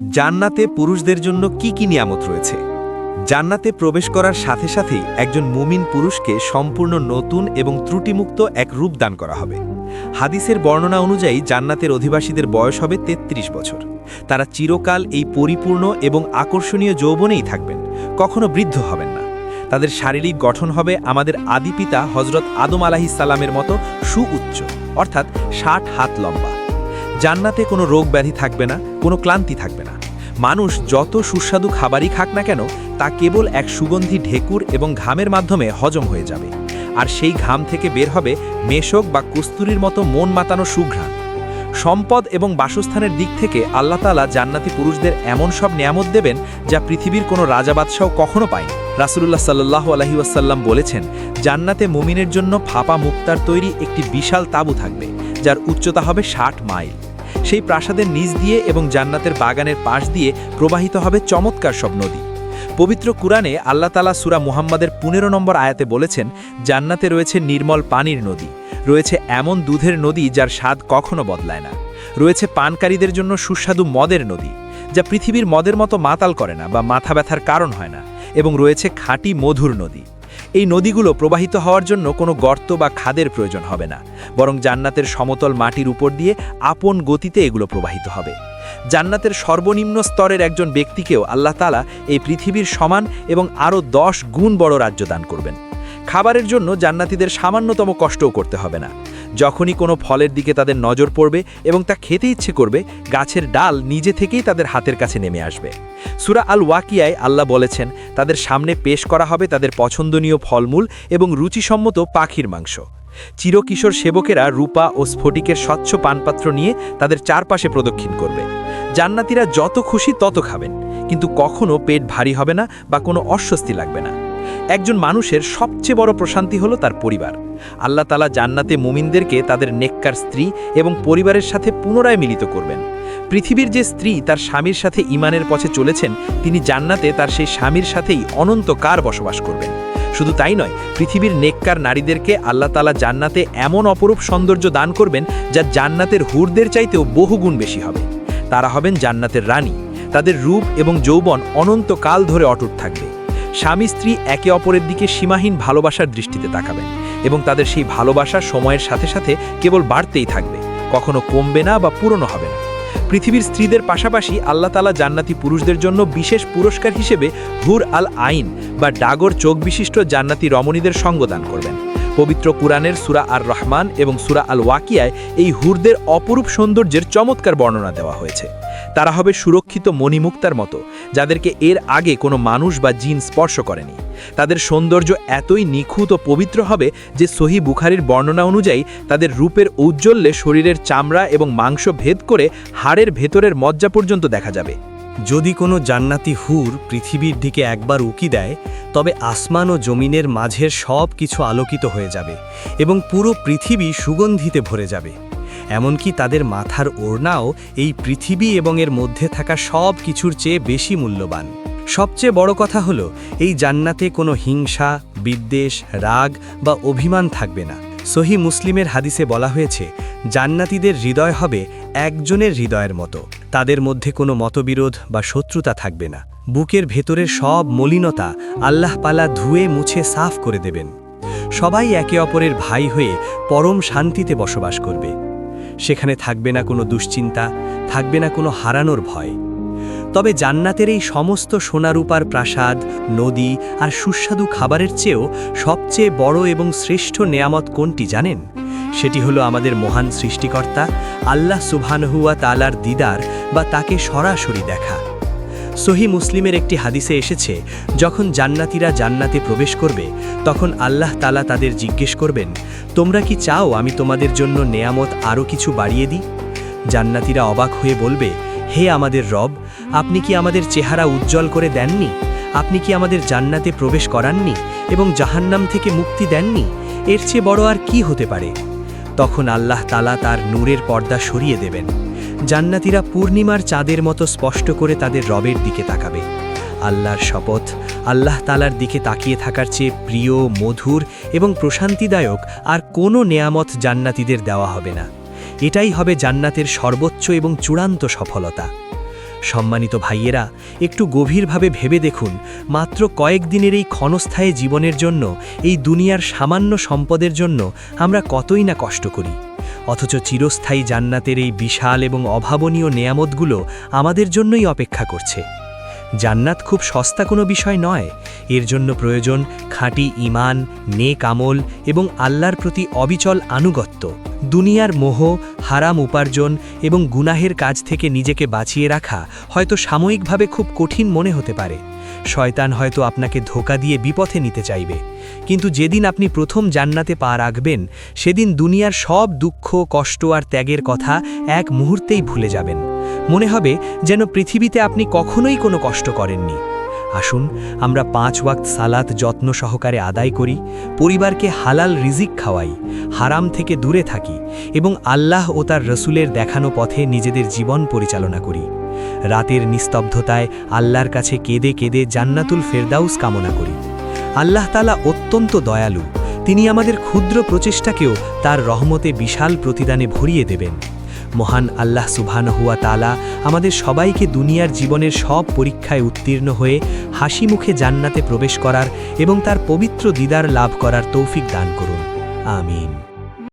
জান্নাতে পুরুষদের জন্য কি কি নিয়ামত রয়েছে? জান্নাতে প্রবেশ করার সাথে সাথেই একজন মুমিন পুরুষকে সম্পূর্ণ নতুন এবং ত্রুটিমুক্ত এক রূপ দান করা হবে। হাদিসের বর্ণনা অনুযায়ী জান্নাতের অধিবাসীদের বয়স হবে ৩৩ বছর। তারা চিরকাল এই পরিপূর্ণ এবং আকর্ষণীয় যৌবনেই থাকবেন, কখনো বৃদ্ধ হবেন না। তাদের শারীরিক গঠন হবে আমাদের আদি পিতা হজরত আদম আলাইহিসসালামের মতো সুউচ্চ, অর্থাৎ ৬০ হাত লম্বা। জান্নাতে কোনো রোগ ব্যাধি থাকবে না, কোনো ক্লান্তি থাকবে না। মানুষ যত সুস্বাদু খাবারই খাক না কেন, তা কেবল এক সুগন্ধি ঢেকুর এবং ঘামের মাধ্যমে হজম হয়ে যাবে। আর সেই ঘাম থেকে বের হবে মেশক বা কস্তুরীর মতো মন মাতানো সুঘ্রাণ। সম্পদ এবং বাসস্থানের দিক থেকে আল্লাহ তাআলা জান্নাতি পুরুষদের এমন সব নিয়ামত দেবেন যা পৃথিবীর কোনো রাজা বাদশাও কখনো পায়নি। রাসূলুল্লাহ সাল্লাল্লাহু আলাইহি ওয়াসাল্লাম বলেছেন, জান্নাতে মুমিনের জন্য ফাঁপা মুক্তার তৈরি একটি বিশাল তাঁবু থাকবে, যার উচ্চতা হবে ৬০ মাইল। সেই প্রাসাদের নিচ দিয়ে এবং জান্নাতের বাগানের পাশ দিয়ে প্রবাহিত হবে চমৎকার সব নদী। পবিত্র কুরআনে আল্লাহ তাআলা সূরা মুহাম্মাদের ১৫ নম্বর আয়াতে বলেছেন, জান্নাতে রয়েছে নির্মল পানির নদী, রয়েছে এমন দুধের নদী যার স্বাদ কখনো বদলায় না, রয়েছে পানকারীদের জন্য সুস্বাদু মদের নদী, যা পৃথিবীর মদের মতো মাতাল করে না বা মাথা ব্যথার কারণ হয় না, এবং রয়েছে খাঁটি মধুর নদী। এই নদীগুলো প্রবাহিত হওয়ার জন্য কোনো গর্ত বা খাদের প্রয়োজন হবে না, বরং জান্নাতের সমতল মাটির উপর দিয়ে আপন গতিতে এগুলো প্রবাহিত হবে। জান্নাতের সর্বনিম্ন স্তরের একজন ব্যক্তিকেও আল্লাহ তাআলা এই পৃথিবীর সমান এবং আরও ১০ গুণ বড় রাজ্য দান করবেন। খাবারের জন্য জান্নাতীদের সামান্যতম কষ্টও করতে হবে না। যখনই কোনো ফলের দিকে তাদের নজর পড়বে এবং তা খেতে ইচ্ছে করবে, গাছের ডাল নিজে থেকেই তাদের হাতের কাছে নেমে আসবে। সূরা আল ওয়াকিয়ায় আল্লাহ বলেছেন, তাদের সামনে পেশ করা হবে তাদের পছন্দনীয় ফলমূল এবং রুচিসম্মত পাখির মাংস। চিরকিশোর সেবকেরা রূপা ও স্ফটিকের স্বচ্ছ পানপাত্র নিয়ে তাদের চারপাশে প্রদক্ষিণ করবে। জান্নাতীরা যত খুশি তত খাবেন, কিন্তু কখনো পেট ভারী হবে না বা কোনো অস্বস্তি লাগবে না। একজন মানুষের সবচেয়ে বড় প্রশান্তি হলো তার পরিবার। আল্লাহ তাআলা জান্নাতে মুমিনদেরকে তাদের নেককার স্ত্রী এবং পরিবারের সাথে পুনরায় মিলিত করবেন। পৃথিবীর যে স্ত্রী তার স্বামীর সাথে ঈমানের পথে চলেছেন, তিনি জান্নাতে তার সেই স্বামীর সাথেই অনন্তকাল বসবাস করবেন। শুধু তাই নয়, পৃথিবীর নেককার নারীদেরকে আল্লাহ তাআলা জান্নাতে এমন অপরূপ সৌন্দর্য দান করবেন যা জান্নাতের হুরদের চাইতেও বহুগুণ বেশি হবে। তারা হবেন জান্নাতের রানী। তাদের রূপ এবং যৌবন অনন্তকাল ধরে অটুট থাকবে। স্বামী স্ত্রী একে অপরের দিকে সীমাহীন ভালোবাসার দৃষ্টিতে তাকাবেন এবং তাদের সেই ভালোবাসা সময়ের সাথে সাথে কেবল বাড়তেই থাকবে, কখনো কমবে না বা পুরনো হবে না। পৃথিবীর স্ত্রীদের পাশাপাশি আল্লাহ তাআলা জান্নাতি পুরুষদের জন্য বিশেষ পুরস্কার হিসেবে হুর আল আইন বা ডাগর চোখ বিশিষ্ট জান্নাতি রমণীদের সঙ্গ দান করবেন। পবিত্র কুরআনের সূরা আর রহমান এবং সূরা আল ওয়াকিয়ায় এই হুরদের অপরূপ সৌন্দর্যের চমৎকার বর্ণনা দেওয়া হয়েছে। তারা হবে সুরক্ষিত মণিমুক্তার মতো, যাদেরকে এর আগে কোনো মানুষ বা জিন স্পর্শ করেনি। তাদের সৌন্দর্য এতই নিখুঁত ও পবিত্র হবে যে সহিহ বুখারীর বর্ণনা অনুযায়ী তাদের রূপের ঔজ্জ্বল্যে শরীরের চামড়া এবং মাংস ভেদ করে হাড়ের ভেতরের মজ্জা পর্যন্ত দেখা যাবে। যদি কোনো জান্নাতি হুর পৃথিবীর দিকে একবার উকি দেয়, তবে আসমান ও জমিনের মাঝের সব কিছু আলোকিত হয়ে যাবে এবং পুরো পৃথিবী সুগন্ধিতে ভরে যাবে। এমনকি তাদের মাথার ওড়নাও এই পৃথিবী এবং এর মধ্যে থাকা সব কিছুর চেয়ে বেশি মূল্যবান। সবচেয়ে বড় কথা হলো, এই জান্নাতে কোনো হিংসা, বিদ্বেষ, রাগ বা অভিমান থাকবে না। সহিহ মুসলিমের হাদিসে বলা হয়েছে, জান্নাতীদের হৃদয় হবে একজনের হৃদয়ের মতো। তাদের মধ্যে কোনো মতবিরোধ বা শত্রুতা থাকবে না। বুকের ভেতরের সব মলিনতা আল্লাহ পালা ধুয়ে মুছে সাফ করে দেবেন। সবাই একে অপরের ভাই হয়ে পরম শান্তিতে বসবাস করবে। সেখানে থাকবে না কোনো দুশ্চিন্তা, থাকবে না কোনো হারানোর ভয়। তবে জান্নাতের এই সমস্ত সোনারূপার প্রাসাদ, নদী আর সুস্বাদু খাবারের চেয়েও সবচেয়ে বড় এবং শ্রেষ্ঠ নেয়ামত কোনটি জানেন? সেটি হলো আমাদের মহান সৃষ্টিকর্তা আল্লাহ সুবহানাহু ওয়া তাআলার দিদার বা তাকে সরাসরি দেখা। সহিহ মুসলিমের একটি হাদিসে এসেছে, যখন জান্নাতীরা জান্নাতে প্রবেশ করবে, তখন আল্লাহ তাআলা তাদের জিজ্ঞেস করবেন, তোমরা কি চাও আমি তোমাদের জন্য নেয়ামত আরও কিছু বাড়িয়ে দিই? জান্নাতীরা অবাক হয়ে বলবে, হে আমাদের রব, আপনি কি আমাদের চেহারা উজ্জ্বল করে দেননি? আপনি কি আমাদের জান্নাতে প্রবেশ করাননি এবং জাহান্নাম থেকে মুক্তি দেননি? এর চেয়ে বড় আর কি হতে পারে? তখন আল্লাহ তাআলা তার নূরের পর্দা সরিয়ে দেবেন। জান্নাতীরা পূর্ণিমার চাঁদের মতো স্পষ্ট করে তাদের রবের দিকে তাকাবে। আল্লাহর শপথ, আল্লাহ তাআলার দিকে তাকিয়ে থাকার চেয়ে প্রিয়, মধুর এবং প্রশান্তিদায়ক আর কোনো নেয়ামত জান্নাতীদের দেওয়া হবে না। এটাই হবে জান্নাতের সর্বোচ্চ এবং চূড়ান্ত সফলতা। সম্মানিত ভাইয়েরা, একটু গভীরভাবে ভেবে দেখুন, মাত্র কয়েকদিনের এই ক্ষণস্থায়ী জীবনের জন্য, এই দুনিয়ার সামান্য সম্পদের জন্য আমরা কতই না কষ্ট করি। অথচ চিরস্থায়ী জান্নাতের এই বিশাল এবং অভাবনীয় নেয়ামতগুলো আমাদের জন্যই অপেক্ষা করছে। জান্নাত খুব সস্তা কোনো বিষয় নয়। এর জন্য প্রয়োজন খাঁটি ঈমান, নেক আমল এবং আল্লাহর প্রতি অবিচল আনুগত্য। দুনিয়ার মোহ, হারাম উপার্জন এবং গুনাহের কাজ থেকে নিজেকে বাঁচিয়ে রাখা হয়তো সাময়িকভাবে খুব কঠিন মনে হতে পারে। শয়তান হয়তো আপনাকে ধোঁকা দিয়ে বিপথে নিতে চাইবে, কিন্তু যেদিন আপনি প্রথম জান্নাতে পা রাখবেন, সেদিন দুনিয়ার সব দুঃখ, কষ্ট আর ত্যাগের কথা এক মুহূর্তেই ভুলে যাবেন। মনে হবে যেন পৃথিবীতে আপনি কখনোই কোনো কষ্ট করেননি। আসুন আমরা 5 ওয়াক্ত সালাত যত্ন সহকারে আদায় করি, পরিবারকে হালাল রিজিক খাওয়াই, হারাম থেকে দূরে থাকি এবং আল্লাহ ও তার রসুলের দেখানো পথে নিজেদের জীবন পরিচালনা করি। রাতের নিস্তব্ধতায় আল্লাহর কাছে কেঁদে কেঁদে জান্নাতুল ফেরদাউস কামনা করি। আল্লাহ তাআলা অত্যন্ত দয়ালু, তিনি আমাদের ক্ষুদ্র প্রচেষ্টাকেও তার রহমতে বিশাল প্রতিদানে ভরিয়ে দেবেন। মহান আল্লাহ সুবহানাহু ওয়া তাআলা আমাদের সবাইকে দুনিয়ার জীবনের সব পরীক্ষায় উত্তীর্ণ হয়ে হাসি মুখে জান্নাতে প্রবেশ করার এবং তার পবিত্র দিদার লাভ করার তৌফিক দান করুন। আমিন।